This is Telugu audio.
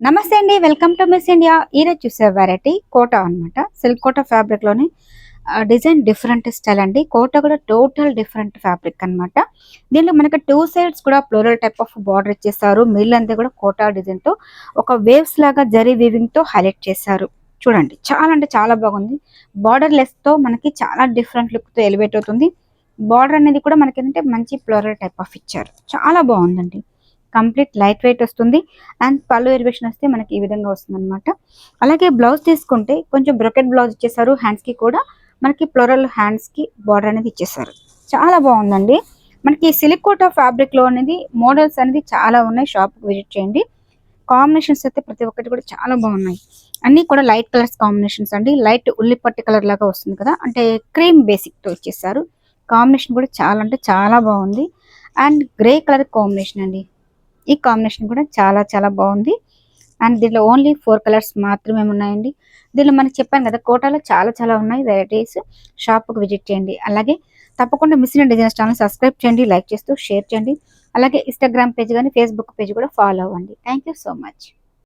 నమస్తే అండి, వెల్కమ్ టు మిస్ ఇండియా. ఈరోజు చూసే వెరైటీ కోటా అనమాట. సిల్క్ కోటా ఫ్యాబ్రిక్ లోని డిజైన్ డిఫరెంట్ స్టైల్ అండి. కోటా కూడా టోటల్ డిఫరెంట్ ఫ్యాబ్రిక్ అన్నమాట. దీనిలో మనకి టూ సైడ్స్ కూడా ఫ్లోరల్ టైప్ ఆఫ్ బార్డర్ ఇచ్చేసారు. మిడిల్ అంతా కూడా కోటా డిజైన్ తో ఒక వేవ్స్ లాగా జరీ వీవింగ్ తో హైలైట్ చేశారు. చూడండి, చాలా అంటే చాలా బాగుంది. బార్డర్ లెస్ తో మనకి చాలా డిఫరెంట్ లుక్ తో ఎలివేట్ అవుతుంది. బార్డర్ అనేది కూడా మనకి ఏంటంటే మంచి ఫ్లోరల్ టైప్ ఆఫ్ ఇచ్చారు. చాలా బాగుందండి. కంప్లీట్ లైట్ వెయిట్ వస్తుంది. అండ్ పళ్ళు ఎలివేషన్ వస్తే మనకి ఈ విధంగా వస్తుంది అనమాట. అలాగే బ్లౌజ్ తీసుకుంటే కొంచెం బ్రొకెట్ బ్లౌజ్ ఇచ్చేసారు. హ్యాండ్స్ కి కూడా మనకి ఫ్లోరల్ హ్యాండ్స్ కి బార్డర్ అనేది ఇచ్చేసారు. చాలా బాగుందండి. మనకి సిల్క్ కోటా ఫ్యాబ్రిక్ లో అనేది మోడల్స్ అనేది చాలా ఉన్నాయి. షాప్ విజిట్ చేయండి. కాంబినేషన్స్ అయితే ప్రతి ఒక్కటి కూడా చాలా బాగున్నాయి. అన్ని కూడా లైట్ కలర్స్ కాంబినేషన్స్ అండి. లైట్ ఉల్లిపట్టి కలర్ లాగా వస్తుంది కదా, అంటే క్రీమ్ బేసిక్ తో ఇచ్చేసారు. కాంబినేషన్ కూడా చాలా అంటే చాలా బాగుంది. అండ్ గ్రే కలర్ కాంబినేషన్ అండి. ఈ కాంబినేషన్ కూడా చాలా చాలా బాగుంది. అండ్ దీనిలో ఓన్లీ 4 కలర్స్ మాత్రమే ఉన్నాయండి. దీనిలో మనకి చెప్పాను కదా, కోటాలో చాలా చాలా ఉన్నాయి వెరైటీస్. షాప్కి విజిట్ చేయండి. అలాగే తప్పకుండా మిస్ అయిన డిజైన్స్ ఛానల్ సబ్స్క్రైబ్ చేయండి, లైక్ చేస్తూ షేర్ చేయండి. అలాగే ఇన్స్టాగ్రామ్ పేజ్ కానీ ఫేస్బుక్ పేజ్ కూడా ఫాలో అవ్వండి. Thank you so much.